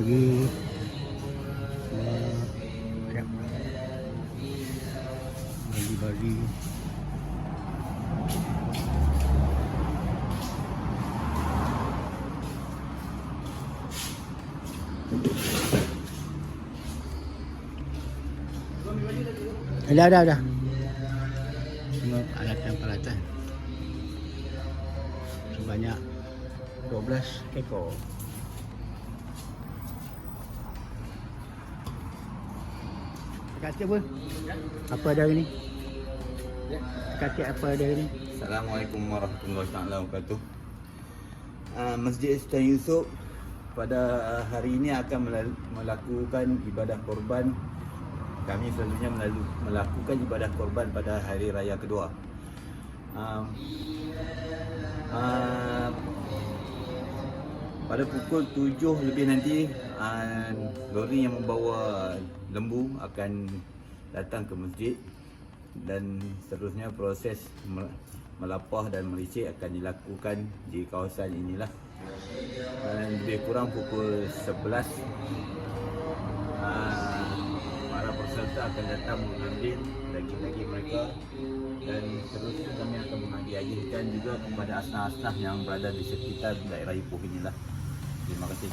bagi bagi dah semua alatan-alatan sebanyak 12 ekor. Kata apa? Apa ada hari ni? Kata apa ada hari ni? Assalamualaikum warahmatullahi wabarakatuh. Masjid Sultan Yusof pada hari ini akan melakukan ibadah korban. Kami selalunya melakukan ibadah korban pada hari raya kedua. Pada pukul 7 lebih nanti, lori yang membawa lembu akan datang ke masjid dan seterusnya proses melapah dan melicik akan dilakukan di kawasan inilah. Lebih kurang pukul 11 para peserta akan datang mengambil daging-daging mereka dan seterusnya kami akan menghadiahkan juga kepada asnaf-asnaf yang berada di sekitar daerah Ipoh inilah. Terima kasih.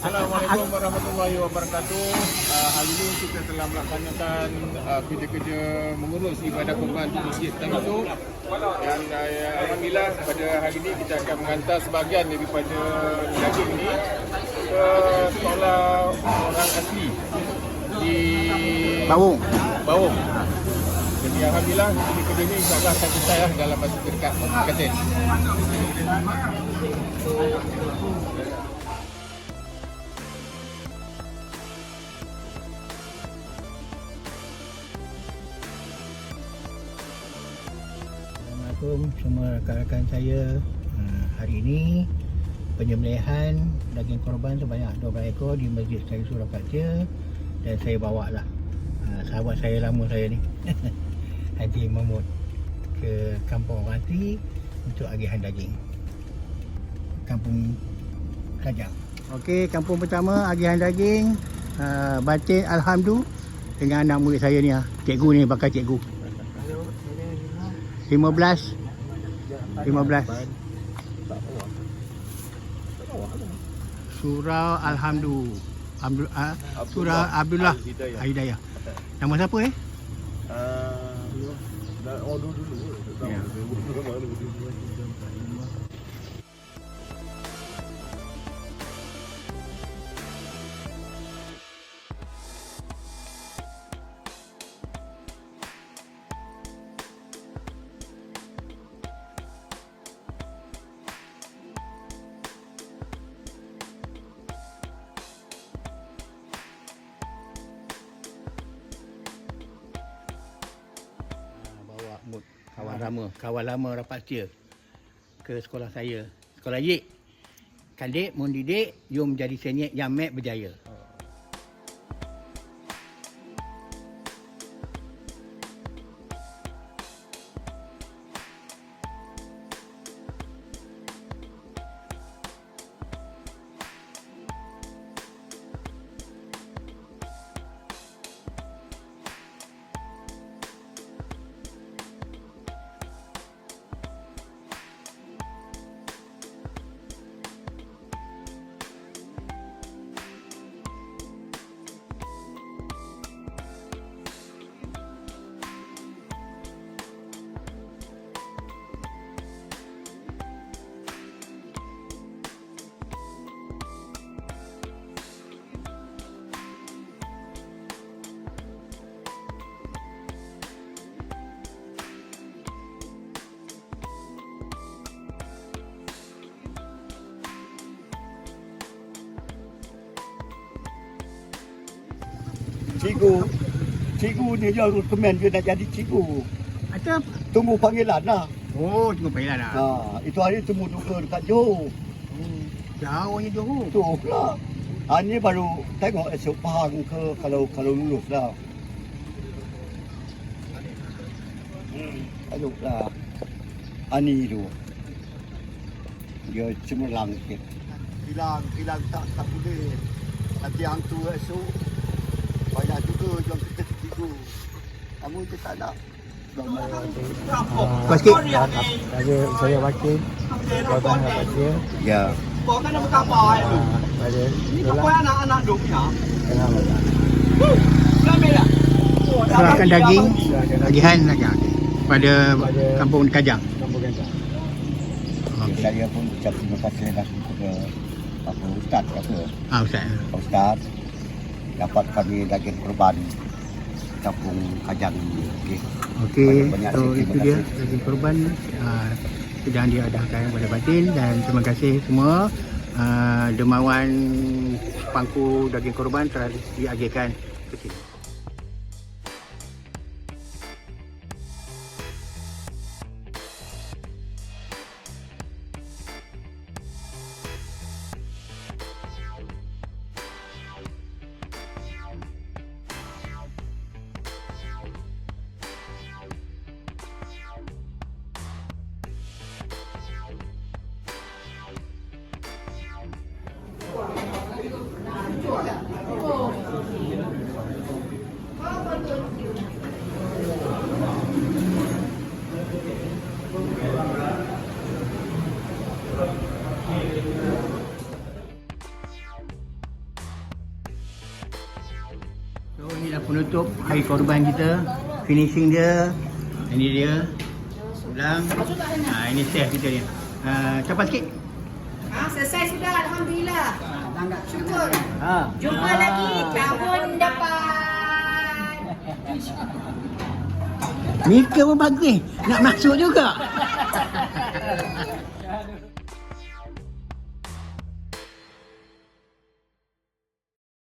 Assalamualaikum warahmatullahi wabarakatuh. Hari ini kita telah melaksanakan kerja-kerja mengurus ibadah korban di Masjid Sultan Yusof. Dan alhamdulillah pada hari ini kita akan menghantar sebahagian daripada daging ini ke sekolah orang asli di Bawung. Jadi alhamdulillah kerja ini insya-Allah akan selesai dalam masa terdekat. Terima kasih. Assalamualaikum semua rakan-rakan saya. Hari ini penyembelihan daging korban sebanyak 12 ekor di Masjid Sultan Yusof Rapatja dan saya bawa lah sahabat saya lama saya ni Haji Mahmud ke Kampung Rati untuk agihan daging. Kampung Kajang. Okey, kampung pertama agihan daging Batin Alhamdulillah dengan anak murid saya ni, cikgu ni, bakal cikgu. 15 Surau Alhamdulillah, Surau Abdullah Hidayah. Nama siapa kawan lama Rapatja ke sekolah saya, sekolah Yik. Kandik mun didik, jom jadi senyek Yamek berjaya. Cikgu ni dia recommend dia nak jadi cikgu. Atau Tunggu panggilan lah. oh tunggu panggilan lah. Itu hari temu duka dekat Johor. Jauhnya Johor. Tu lah. Ni baru tengok esok Pahang ke kalau lulus lah. Tengok lah. Ani tu. Dia cemerlang sikit. Hilang tak boleh. Nanti hang tu esok banyak juga yang kita cikgu. Kamu je tak nak. Kau sikit. Ada saya wakil Jawatan Rapat Dia. Ya. Pada Serahkan daging tagihan saja pada kampung Kajang. Okay. Saya pun ucap terima kasih dah kepada apa Ustaz kata. Ustaz. Ustaz dapat kami daging korban kampung Kajang ni. Okey, Banyak so terima itu dia kasih. daging korban sedang diadakan pada batin dan terima kasih semua. Dermawan pangku daging korban telah diagihkan ke sini. So inilah penutup hari korban kita, finishing dia. Ini dia ulang. Ini chef kita ni. Cepat sikit. Selesai sudah, alhamdulillah. Syukur. Jumpa lagi tahun depan. Mika pun bagus ni. Nak masuk juga.